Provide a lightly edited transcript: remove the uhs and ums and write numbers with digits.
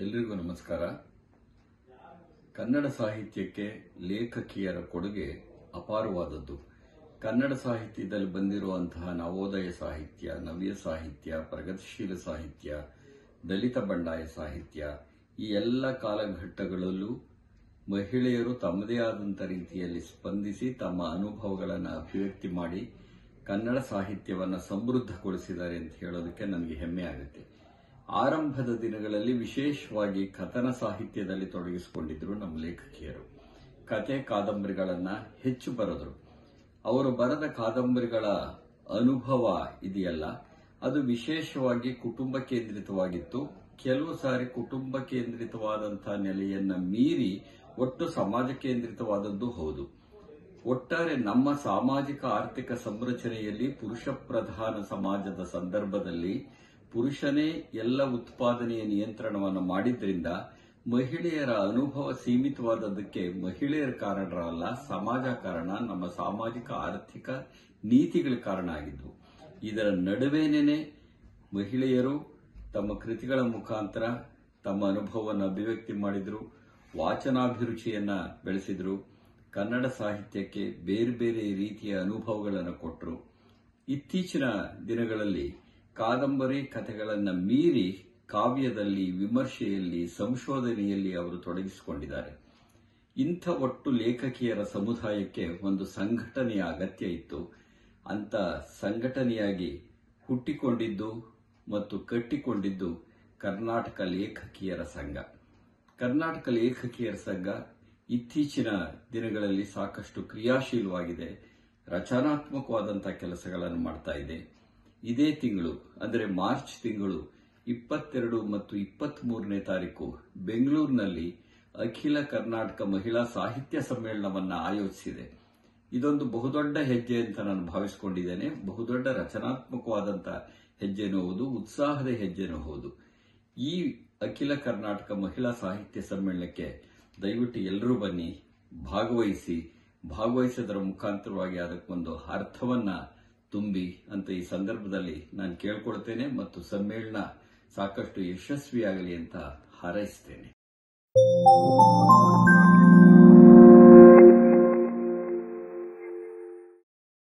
ಎಲ್ರಿಗೂ ನಮಸ್ಕಾರ. ಕನ್ನಡ ಸಾಹಿತ್ಯಕ್ಕೆ ಲೇಖಕಿಯರ ಕೊಡುಗೆ ಅಪಾರವಾದದ್ದು. ಕನ್ನಡ ಸಾಹಿತ್ಯದಲ್ಲಿ ಬಂದಿರುವಂತಹ ನವೋದಯ ಸಾಹಿತ್ಯ, ನವ್ಯ ಸಾಹಿತ್ಯ, ಪ್ರಗತಿಶೀಲ ಸಾಹಿತ್ಯ, ದಲಿತ ಬಂಡಾಯ ಸಾಹಿತ್ಯ, ಈ ಎಲ್ಲ ಕಾಲಘಟ್ಟಗಳಲ್ಲೂ ಮಹಿಳೆಯರು ತಮ್ಮದೇ ಆದಂಥ ರೀತಿಯಲ್ಲಿ ಸ್ಪಂದಿಸಿ ತಮ್ಮ ಅನುಭವಗಳನ್ನು ಅಭಿವ್ಯಕ್ತಿ ಮಾಡಿ ಕನ್ನಡ ಸಾಹಿತ್ಯವನ್ನು ಸಮೃದ್ಧಗೊಳಿಸಿದ್ದಾರೆ ಅಂತ ಹೇಳೋದಕ್ಕೆ ನನಗೆ ಹೆಮ್ಮೆ ಆಗುತ್ತೆ. ಆರಂಭದ ದಿನಗಳಲ್ಲಿ ವಿಶೇಷವಾಗಿ ಕಥನ ಸಾಹಿತ್ಯದಲ್ಲಿ ತೊಡಗಿಸಿಕೊಂಡಿದ್ರು ನಮ್ಮ ಲೇಖಕಿಯರು. ಕತೆ ಕಾದಂಬರಿಗಳನ್ನು ಹೆಚ್ಚು ಬರೆದರು. ಅವರು ಬರೆದ ಕಾದಂಬರಿಗಳ ಅನುಭವ ಇದೆಯಲ್ಲ, ಅದು ವಿಶೇಷವಾಗಿ ಕುಟುಂಬ ಕೇಂದ್ರಿತವಾಗಿತ್ತು. ಕೆಲವು ಸಾರಿ ಕುಟುಂಬ ಕೇಂದ್ರಿತವಾದಂತಹ ನೆಲೆಯನ್ನ ಮೀರಿ ಒಟ್ಟು ಸಮಾಜ ಕೇಂದ್ರಿತವಾದದ್ದು ಹೌದು. ಒಟ್ಟಾರೆ ನಮ್ಮ ಸಾಮಾಜಿಕ ಆರ್ಥಿಕ ಸಂರಚನೆಯಲ್ಲಿ ಪುರುಷ ಪ್ರಧಾನ ಸಮಾಜದ ಸಂದರ್ಭದಲ್ಲಿ ಪುರುಷನೇ ಎಲ್ಲ ಉತ್ಪಾದನೆಯ ನಿಯಂತ್ರಣವನ್ನು ಮಾಡಿದ್ರಿಂದ ಮಹಿಳೆಯರ ಅನುಭವ ಸೀಮಿತವಾದದ್ದಕ್ಕೆ ಮಹಿಳೆಯರ ಕಾರಣರಲ್ಲ, ಸಮಾಜ ಕಾರಣ, ನಮ್ಮ ಸಾಮಾಜಿಕ ಆರ್ಥಿಕ ನೀತಿಗಳ ಕಾರಣ ಆಗಿದ್ವು. ಇದರ ನಡುವೆನೇ ಮಹಿಳೆಯರು ತಮ್ಮ ಕೃತಿಗಳ ಮುಖಾಂತರ ತಮ್ಮ ಅನುಭವವನ್ನು ಅಭಿವ್ಯಕ್ತಿ ಮಾಡಿದ್ರು, ವಾಚನಾಭಿರುಚಿಯನ್ನ ಬೆಳೆಸಿದ್ರು, ಕನ್ನಡ ಸಾಹಿತ್ಯಕ್ಕೆ ಬೇರೆ ಬೇರೆ ರೀತಿಯ ಅನುಭವಗಳನ್ನು ಕೊಟ್ಟರು. ಇತ್ತೀಚಿನ ದಿನಗಳಲ್ಲಿ ಕಾದಂಬರಿ ಕಥೆಗಳನ್ನು ಮೀರಿ ಕಾವ್ಯದಲ್ಲಿ, ವಿಮರ್ಶೆಯಲ್ಲಿ, ಸಂಶೋಧನೆಯಲ್ಲಿ ಅವರು ತೊಡಗಿಸಿಕೊಂಡಿದ್ದಾರೆ. ಇಂಥ ಒಟ್ಟು ಲೇಖಕಿಯರ ಸಮುದಾಯಕ್ಕೆ ಒಂದು ಸಂಘಟನೆಯ ಅಗತ್ಯ ಇತ್ತು. ಅಂತ ಸಂಘಟನೆಯಾಗಿ ಹುಟ್ಟಿಕೊಂಡಿದ್ದು ಮತ್ತು ಕಟ್ಟಿಕೊಂಡಿದ್ದು ಕರ್ನಾಟಕ ಲೇಖಕಿಯರ ಸಂಘ. ಕರ್ನಾಟಕ ಲೇಖಕಿಯರ ಸಂಘ ಇತ್ತೀಚಿನ ದಿನಗಳಲ್ಲಿ ಸಾಕಷ್ಟು ಕ್ರಿಯಾಶೀಲವಾಗಿದೆ, ರಚನಾತ್ಮಕವಾದಂತಹ ಕೆಲಸಗಳನ್ನು ಮಾಡ್ತಾ ಇದೆ. ಇದೇ ತಿಂಗಳು ಅಂದರೆ ಮಾರ್ಚ್ ತಿಂಗಳು 22 ಮತ್ತು 23ನೇ ತಾರೀಕು ಬೆಂಗಳೂರಿನಲ್ಲಿ ಅಖಿಲ ಕರ್ನಾಟಕ ಮಹಿಳಾ ಸಾಹಿತ್ಯ ಸಮ್ಮೇಳನವನ್ನು ಆಯೋಜಿಸಿದೆ. ಇದೊಂದು ಬಹುದೊಡ್ಡ ಹೆಜ್ಜೆ ಅಂತ ನಾನು ಭಾವಿಸಿಕೊಂಡಿದ್ದೇನೆ. ಬಹುದೊಡ್ಡ ರಚನಾತ್ಮಕವಾದಂತಹ ಹೆಜ್ಜೆನೂ ಹೌದು, ಉತ್ಸಾಹದ ಹೆಜ್ಜೆನೂ ಹೌದು. ಈ ಅಖಿಲ ಕರ್ನಾಟಕ ಮಹಿಳಾ ಸಾಹಿತ್ಯ ಸಮ್ಮೇಳನಕ್ಕೆ ದಯವಿಟ್ಟು ಎಲ್ಲರೂ ಬನ್ನಿ, ಭಾಗವಹಿಸೋದರ ಮುಖಾಂತರವಾಗಿ ಅದಕ್ಕೊಂದು ಅರ್ಥವನ್ನ ತುಂಬಿ ಅಂತ ಈ ಸಂದರ್ಭದಲ್ಲಿ ನಾನು ಕೇಳ್ಕೊಳ್ತೇನೆ ಮತ್ತು ಸಮ್ಮೇಳನ ಸಾಕಷ್ಟು ಯಶಸ್ವಿಯಾಗಲಿ ಅಂತ ಹಾರೈಸ್ತೇನೆ.